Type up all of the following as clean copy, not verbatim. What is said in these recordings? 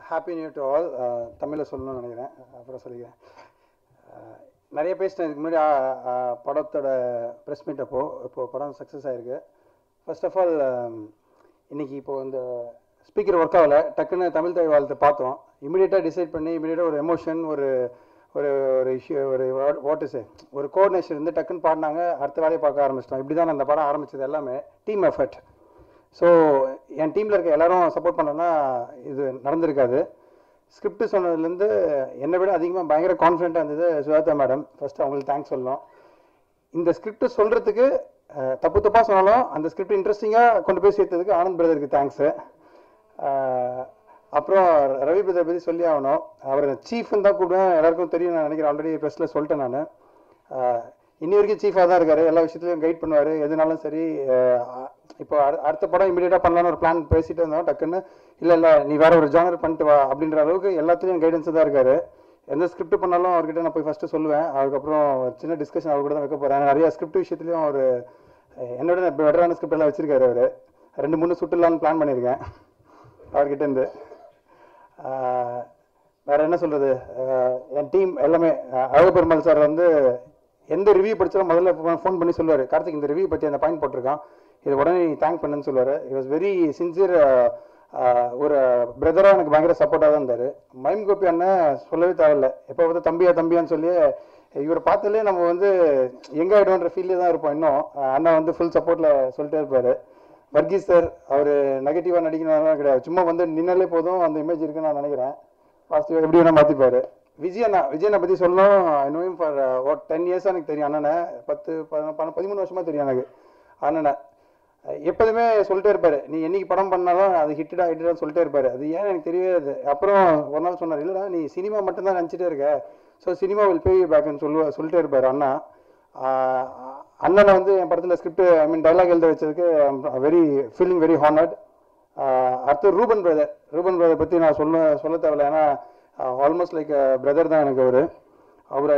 Happy new to all. தமிழில் சொல்லணும்னு நினைக்கிறேன், அப்புறம் சொல்லிக்கிறேன். நிறைய பேசிட்டேன் இதுக்கு முன்னாடி படத்தோட ப்ரெஸ் மீட் இப்போது படம் சக்ஸஸ் ஆகிருக்கு. ஃபர்ஸ்ட் ஆஃப் ஆல் இன்றைக்கி இப்போது இந்த ஸ்பீக்கர் ஒர்க் ஆகலை, டக்குன்னு தமிழ் தாய் வாழ்த்து பார்த்தோம். இமீடியட்டாக டிசைட் பண்ணி இமீடியட்டாக ஒரு எமோஷன், ஒரு ஒரு ஒரு இஷ்யூ, ஒரு வாட்டஸு, ஒரு கோஆர்டினேஷன் இருந்து டக்குன்னு பாடினாங்க. அடுத்த வேலையை பார்க்க ஆரம்பிச்சிட்டோம். இப்படி தான் அந்த படம் ஆரம்பித்தது, எல்லாமே டீம் எஃபர்ட். ஸோ என் டீமில் இருக்க எல்லோரும் சப்போர்ட் பண்ணோன்னா இது நடந்திருக்காது. ஸ்கிரிப்ட் சொன்னதுலேருந்து என்னை விட அதிகமாக பயங்கர கான்ஃபிடென்ட்டாக இருந்தது சுஜாதா மேடம். ஃபஸ்ட்டு அவங்களுக்கு தேங்க்ஸ் சொல்லணும். இந்த ஸ்கிரிப்ட் சொல்கிறதுக்கு தப்பு தப்பாக சொன்னாலும் அந்த ஸ்கிரிப்ட் இன்ட்ரெஸ்டிங்காக கொண்டு போய் சேர்த்ததுக்கு ஆனந்த் பிரதருக்கு தேங்க்ஸு. அப்புறம் ரவி பிரதர் பற்றி சொல்லி ஆகணும். அவர் சீஃப்னு தான் கூப்பிடுவேன், எல்லாருக்கும் தெரியும் நான் நினைக்கிறேன். ஆல்ரெடி ப்ரெஸ்ஸில் சொல்லிட்டேன் நான். இன்னி வரைக்கும் சீஃபாக தான் இருக்கார், எல்லா விஷயத்துலையும் கைட் பண்ணுவார், எதுனாலும் சரி. இப்போ அடுத்த படம் இமீடியட்டாக பண்ணலான்னு ஒரு பிளான் பேசிட்டு இருந்தோம். டக்குன்னு இல்லை நீ வேற ஒரு ஜானர் பண்ணிட்டு வா அப்படின்ற அளவுக்கு எல்லாத்துலேயும் கைடன்ஸாக தான் இருக்கார். எந்த ஸ்கிரிப்ட் பண்ணாலும் அவர்கிட்ட நான் போய் ஃபஸ்ட்டு சொல்லுவேன். அதுக்கப்புறம் சின்ன டிஸ்கஷன் அவர் கூட தான் வைக்க போகிறேன். நிறைய ஸ்கிரிப்ட் விஷயத்துலையும் அவர் என்னோட பெட்டரான ஸ்கிரிப்ட் எல்லாம் வச்சிருக்காரு. அவர் 2-3 சுட்டுலான்னு பிளான் பண்ணியிருக்கேன் அவர்கிட்டேருந்து. வேறு என்ன சொல்கிறது, என் டீம் எல்லாமே. அழகப்பெருமாள் சார் வந்து எந்த ரிவ்யூ படித்தாலும் முதல்ல ஃபோன் பண்ணி சொல்லுவார், கார்த்திக் இந்த ரிவ்யூ பற்றி அந்த பாயிண்ட் போட்டிருக்கான், இது உடனே நீ தேங்க் பண்ணுன்னு சொல்லுவார். It was very sincere. ஒரு பிரதராக எனக்கு பயங்கர சப்போர்ட்டாக தான் இருந்தார். மைம் கோபி அண்ணன் சொல்லவே தேவையில்லை, எப்போ பார்த்து தம்பியான்னு சொல்லி இவரை பார்த்தாலே நம்ம வந்து எங்கே ஆகிடும்ன்ற ஃபீல்லே தான் இருப்போம். இன்னும் அண்ணன் வந்து ஃபுல் சப்போர்ட்டில் சொல்லிட்டே இருப்பார். வர்கீஸ் சார் அவர் நெகட்டிவாக நடிக்கணும் கிடையாது, சும்மா வந்து நின்னாலே போதும் அந்த இமேஜ் இருக்குன்னு நான் நினைக்கிறேன். பாசிட்டிவாக எப்படி வேணால் மாற்றிப்பார். விஜயனை பற்றி சொல்லணும். ஐ நோ ஹிம் ஃபார் 10 இயர்ஸாக எனக்கு தெரியும் அண்ணனை. 13 வருஷமாக தெரியும் எனக்கு அண்ணனை. எப்போதுமே சொல்லிட்டே இருப்பார், நீ என்னைக்கு படம் பண்ணாலும் அது ஹிட்டடாக சொல்லிட்டே இருப்பார். அது ஏன் எனக்கு தெரியாது. அப்புறம் ஒரு நாள் சொன்னார், இல்லைடா நீ சினிமா மட்டும்தான் நினச்சிட்டே இருக்க, so cinema will pay you பேக்னு சொல்லிட்டே இருப்பார் அண்ணா. அண்ணனை வந்து என் படத்தில் ஸ்கிரிப்ட் டைலாக் எழுத வச்சதுக்கு ஃபீலிங் வெரி ஹானர்ட். அடுத்து ரூபன் பிரதர் பற்றி நான் சொல்ல தேவையில்லை, ஏன்னா ஆல்மோஸ்ட் லைக் பிரதர் தான் எனக்கு. அவரை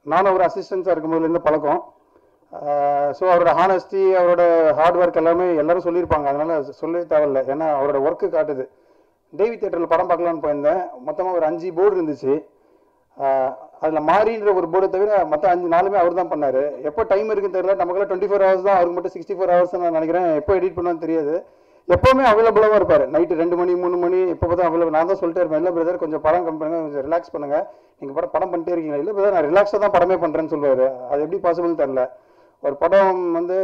நானும் அவர் அசிஸ்டன்ஸாக இருக்கும்போதுலேருந்து பழக்கம். ஸோ அவரோட ஹானஸ்டி, அவரோட ஹார்ட் ஒர்க் எல்லாமே எல்லாரும் சொல்லியிருப்பாங்க, அதனால் சொல்லவே தேவையில்லை, ஏன்னா அவரோட ஒர்க்கு காட்டுது. தேவி தேட்டரில் படம் பார்க்கலான்னு போயிருந்தேன். மொத்தமாக ஒரு 5 போர்டு இருந்துச்சு. அதில் மாறின்ற ஒரு போர்டை தவிர மற்ற 4 அவர் தான் பண்ணார். எப்போ டைம் இருக்குன்னு தெரியல, நமக்குலாம் 24 ஹவர்ஸ் தான், அவருக்கு மட்டும் 64 ஹவர்ஸ் நான் நினைக்கிறேன். எப்போ எடிட் பண்ணுவான்னு தெரியாது. எப்போவுமே அவைலபிளாக இருப்பார். நைட்டு 2 மணி 3 மணி எப்போ பார்த்தா அவைலபிள். நான் தான் சொல்லிட்டே இருப்பேன், இல்லை பிரதர் கொஞ்சம் படம் கம்மி பண்ணுங்க, கொஞ்சம் ரிலாக்ஸ் பண்ணுங்கள், நீங்கள் படம் பண்ணிட்டே இருக்கீங்களா? இல்லை பிரதர் நான் ரிலாக்ஸாக தான் படமே பண்ணுறேன்னு சொல்லுவார். அது எப்படி பாசிபிள் தெரில. ஒரு படம் வந்து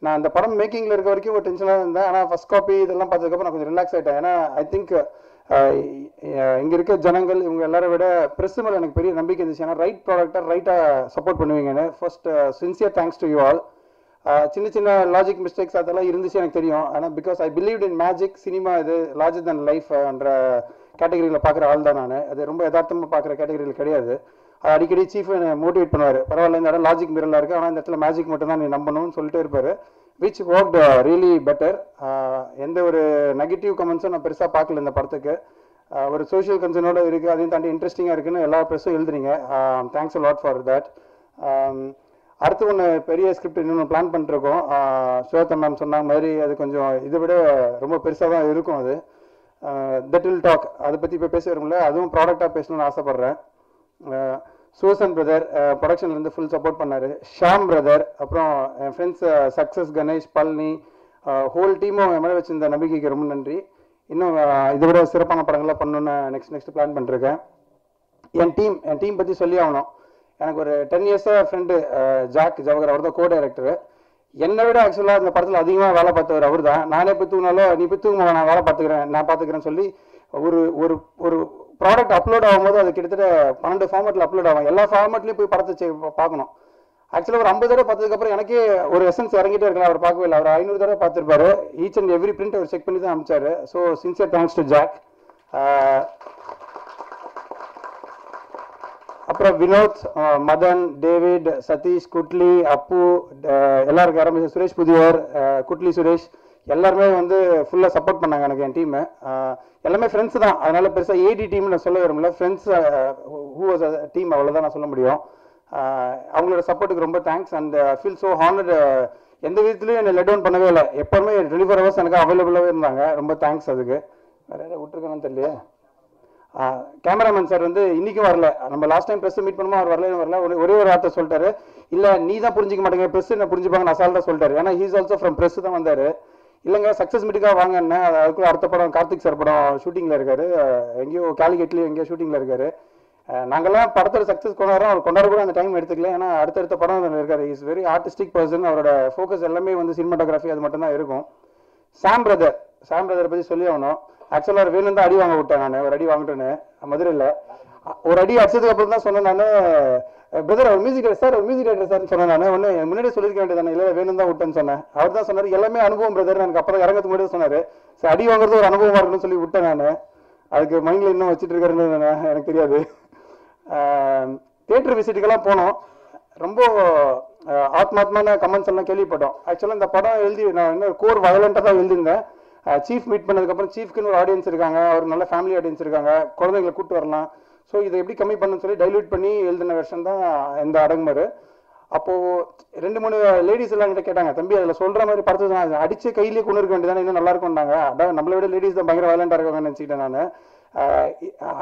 நான் அந்த படம் மேக்கிங்கில் இருக்க வரைக்கும் ஒரு டென்ஷனாக இருந்தேன். ஆனால் ஃபஸ்ட் காப்பி இதெல்லாம் பார்த்ததுக்கப்புறம் நான் கொஞ்சம் ரிலாக்ஸ் ஆகிட்டேன். ஏன்னா ஐ திங்க் இங்கே இருக்க ஜனங்கள் இவங்க எல்லாரை விட ப்ரெஸ் மேலே எனக்கு பெரிய நம்பிக்கை இருந்துச்சு. ஏன்னா ரைட் ப்ராடக்டாக ரைட்டாக சப்போர்ட் பண்ணுவீங்கன்னு. First sincere thanks to you all. சின்ன லாஜிக் மிஸ்டேக்ஸ் அதெல்லாம் இருந்துச்சு எனக்கு தெரியும். ஆனால் because I believed in magic, cinema இது லார்ஜர் தன் லைஃப் என்ற கேட்டகரியில் பார்க்குற ஆள் தான் நான். அது ரொம்ப யதார்த்தமாக பார்க்குற கேட்டகரியில் கிடையாது. அது அடிக்கடி சீஃப் மோட்டிவேட் பண்ணுவார், பரவாயில்ல இந்த இடம் லாஜிக் மிரலாக இருக்குது, ஆனால் இந்த இடத்துல மேஜிக் மட்டும் தான் நீ நம்பணும்னு சொல்லிட்டே இருப்பார். Which worked really better. எந்த ஒரு நெகட்டிவ் கமெண்ட்ஸும் நான் பெருசாக பார்க்கல இந்த படத்துக்கு. ஒரு சோஷியல் கன்சர்னோட இருக்குது, அதையும் தாண்டி இன்ட்ரெஸ்டிங்காக இருக்குன்னு எல்லா ப்ரெஸ்ஸும் எழுதுறீங்க. Thanks a lot for that. அடுத்து ஒன்று பெரிய ஸ்கிரிப்ட் இன்னொன்று பிளான் பண்ணிருக்கோம். சுஜாதா மேம் சொன்னாங்க மாதிரி அது கொஞ்சம் இதை விட ரொம்ப பெருசாக தான் இருக்கும். அது தட் வில் டாக், அதை பற்றி இப்போ பேச வரும்ல, அதுவும் ப்ராடக்டாக பேசணும்னு ஆசைப்பட்றேன். சூசன் பிரதர் ப்ரொடக்ஷன்லேருந்து ஃபுல் சப்போர்ட் பண்ணார். ஷாம் பிரதர், அப்புறம் என் friends success, Ganesh, Palani, whole டீமும் என் மேலே வச்சிருந்த நம்பிக்கைக்கு ரொம்ப நன்றி. இன்னும் இதை விட சிறப்பான படங்கள்லாம் பண்ணணுன்னு நெக்ஸ்ட் பிளான் பண்ணிருக்கேன். என் டீம் பற்றி சொல்லி ஆகணும். எனக்கு ஒரு 10 இயர்ஸாக ஃப்ரெண்டு ஜாக் ஜவஹர், அவர் தான் கோ டைரக்டர். என்னை விட ஆக்சுவலாக இந்த படத்தில் அதிகமாக வேலை பார்த்தவர் அவர் தான். நானே போய் தூங்கினாலும் நீ போய் தூங்க, நான் வேலை பார்த்துக்கிறேன்னு சொல்லி ஒரு ஒரு ப்ராடக்ட் அப்லோட் ஆகும்போது அது கிட்டத்தட்ட 12 ஃபார்மேட்டில் அப்லோட் ஆகும். எல்லா ஃபார்மேட்லேயும் போய் படத்தை பார்க்கணும். ஆக்சுவலாக ஒரு 50 தடவை பார்த்ததுக்கப்புறம் எனக்கே ஒரு எசன்ஸ் இறங்கிட்டே இருக்கலாம். அவர் பார்க்கவே இல்லை, அவர் 500 தடவை பார்த்துருப்பாரு. ஈச் அண்ட் எவ்ரி பிரிண்ட் அவர் செக் பண்ணி தான் அனுப்பிச்சாரு. So sincere thanks to Jack. அப்புறம் வினோத், மதன், டேவிட், சதீஷ், குட்லி, அப்பு, எல்லாருக்கும் ஆரம்பிச்சு சுரேஷ் புதியவர், குட்லி சுரேஷ் எல்லாருமே வந்து ஃபுல்லாக சப்போர்ட் பண்ணாங்க எனக்கு. என் டீமு எல்லாமே ஃப்ரெண்ட்ஸ் தான், அதனால பெருசாக ஏடி டீம்னு நான் சொல்ல வரும்ல, friends who was a team, அவ்வளோதான் நான் சொல்ல முடியும். அவங்களோட சப்போர்ட்டுக்கு ரொம்ப thanks. And feel so honoured. எந்த விதத்துலையும் என்னை லெட் டவுன் பண்ணவே இல்லை. எப்போவுமே 24 ஹவர்ஸ் எனக்கு அவைலபிளாகவே இருந்தாங்க. ரொம்ப தேங்க்ஸ் அதுக்கு. வேறு யாராவது விட்டுருக்கானு தெரியலையே. கேமராமேன் சார் வந்து இன்றைக்கும் வரல. நம்ம லாஸ்ட் டைம் ப்ரெஸ் மீட் பண்ணுமோ அவர் வரல. ஒரே ஒரு வார்த்தை சொல்லிட்டாரு, இல்லை நீ தான் புரிஞ்சிக்க மாட்டேங்க, ப்ரெஸ் என்ன புரிஞ்சுப்பாங்கன்னு அசால்ட்டாக சொல்லிட்டாரு. ஏன்னா ஹீஸ் ஆல்சோ ஃப்ரம் ப்ரெஸ் தான் வந்தார். இல்லைங்க சக்ஸஸ் மீட்டுக்காக வாங்கன்னு. அதுக்குள்ள அடுத்த படம் கார்த்திக் சார் படம் ஷூட்டிங்கில் இருக்காரு, எங்கேயோ காலிகேட்லேயும் எங்கேயோ ஷூட்டிங்கில் இருக்காரு. நாங்கள்லாம் படத்தோட சக்ஸஸ் கொண்டாடுறோம், அவர் கொண்டாட கூட அந்த டைம் எடுத்துக்கல. ஏன்னா அடுத்தடுத்த படம் இருக்காரு. Is very artistic person. அவரோட ஃபோக்கஸ் எல்லாமே வந்து சினிமாட்டோகிராஃபி அது மட்டும் தான் இருக்கும். சாம் பிரதரை பற்றி சொல்லி ஆகணும். ஆக்சுவலாக வேணும் தான் அடி வாங்க விட்டேன். நான் ஒரு அடி வாங்கிட்டேன்னு மதுரையில் ஒரு அடி அடிச்சதுக்கு அப்புறம் தான் சொன்னேன் நான், பிரதர் ஒரு மியூசிக் டைரக்டர் ஒரு மியூசிக் டைரக்டர் சார்னு சொன்னேன். நான் ஒன்று முன்னாடியே சொல்லியிருக்க வேண்டியதானே, இல்லை வேணும் தான் விட்டேன்னு சொன்னேன். அவர் தான் சொன்னார் எல்லாமே அனுபவம் பிரதர். எனக்கு அப்புறம் இறங்கிறதுக்கு முன்னாடி சொன்னார், சார் அடி வாங்குறது ஒரு அனுபவமாக இருக்குன்னு சொல்லி விட்டேன். நான் அதுக்கு மைண்டில் இன்னும் வச்சுட்டு இருக்கிறேன்னு எனக்கு தெரியாது. தியேட்டர் விசிட்டுக்கெல்லாம் போனோம். ரொம்ப ஆத்மாத்மான கமெண்ட்ஸ் எல்லாம் கேள்விப்பட்டோம். ஆக்சுவலாக இந்த படம் எழுதி நான் இன்னும் கோர் வயலண்ட்டாக தான் எழுதியிருந்தேன். சீஃப் மீட் பண்ணதுக்கப்புறம் சீஃப்க்குன்னு ஒரு ஆடியன்ஸ் இருக்காங்க, ஒரு நல்ல ஃபேமிலி ஆடியன்ஸ் இருக்காங்க, குழந்தைங்களை கூப்பிட்டு வரலாம். ஸோ இதை எப்படி கம்மி பண்ணுன்னு சொல்லி டைல்யூட் பண்ணி எழுதின வெர்ஷன் தான் இந்த அடங்குமாறு. அப்போது 2-3 லேடிஸ் எல்லாம் கிட்ட கேட்டாங்க, தம்பி அதில் சொல்கிற மாதிரி படத்தை அடித்து கையிலேயே கொண்டு இருக்க வேண்டியதானே, இன்னும் நல்லா இருக்கும்னாங்க. அதான் நம்மளை விட லேடிஸ் தான் பயங்கர வயலண்டாக இருக்காங்கன்னு நினச்சிக்கிட்டேன் நான்.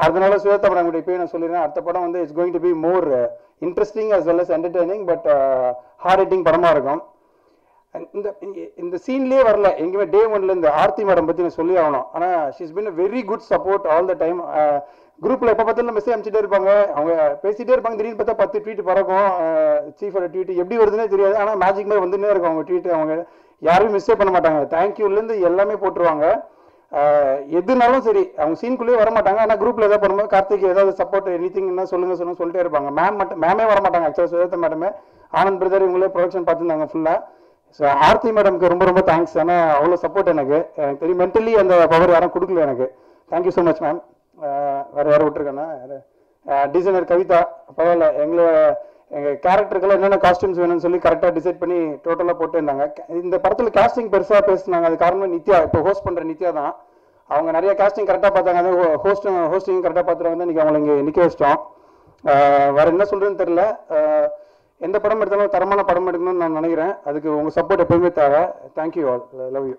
அதனால சுவேதா மேடம் கிட்ட போய் நான் சொல்லிடுறேன், அடுத்த படம் வந்து it's going to be more interesting as well as entertaining but heart hitting படமாக இருக்கும். இந்த சீன்லேயே வரல எங்கேயுமே டே ஒன்லேருந்து ஆர்த்தி மேடம் பற்றி நான் சொல்லி ஆகணும். ஆனால் she's been very good support all the time. குரூப்பில் எப்போ பார்த்தாலும் மெசேஜ் அனுப்பிச்சிட்டே இருப்பாங்க, அவங்க பேசிகிட்டே இருப்பாங்க. திடீர்னு பார்த்தா 10 ட்வீட் பறக்கும். சீஃபோட ட்வீட் எப்படி வருதுன்னே தெரியாது, ஆனால் மேஜிக் மாதிரி வந்துன்னே இருக்கும் அவங்க ட்வீட். அவங்க யாருமே மிஸ்டேக் பண்ண மாட்டாங்க, தேங்க்யூலேருந்து எல்லாமே போட்டுருவாங்க. எதுனாலும் சரி அவங்க சீனுக்குள்ளேயே வர மாட்டாங்க. ஆனால் குரூப்பில் ஏதாவது பண்ணும்போது கார்த்திக் ஏதாவது சப்போர்ட் எனிதிங் என்ன சொல்லிட்டே இருப்பாங்க. மேமே வர மாட்டாங்க. ஆக்சுவலாக சுவேதா மேடமே ஆனந்த் பிரதர் இவங்களே ப்ரொடக்ஷன் பார்த்துருந்தாங்க ஃபுல்லாக. ஸோ ஆர்த்தி மேடம்க்கு ரொம்ப தேங்க்ஸ். ஆனால் அவ்வளோ சப்போர்ட் எனக்கு தெரியும். மென்டலி அந்த பவர் யாரும் கொடுக்கல எனக்கு. Thank you so much ma'am. வேறு யாரும் விட்டுருக்கேன்னா டிசைனர் கவிதா பரவாயில்ல, எங்கள் கேரக்டருக்கெல்லாம் என்னென்ன காஸ்டியூம்ஸ் வேணும்னு சொல்லி கரெக்டாக டிசைட் பண்ணி டோட்டலாக போட்டு இருந்தாங்க. இந்த படத்தில் காஸ்டிங் பெருசாக பேசினாங்க. அது காரணம் நித்யா, இப்போ ஹோஸ்ட் பண்ணுற நித்யா தான். அவங்க நிறைய காஸ்டிங் கரெக்டாக பார்த்தாங்க. அது ஹோஸ்டிங் கரெக்டாக பார்த்துட்டு வந்து இன்றைக்கி அவங்களை இங்கே நிற்க வச்சிட்டோம். வேறு என்ன சொல்கிறதுன்னு தெரில. எந்த படம் எடுத்தாலும் தரமான படம் எடுக்கணும்னு நான் நினைக்கிறேன். அதுக்கு உங்கள் சப்போர்ட் எப்போயுமே தேவை. Thank you all, love you.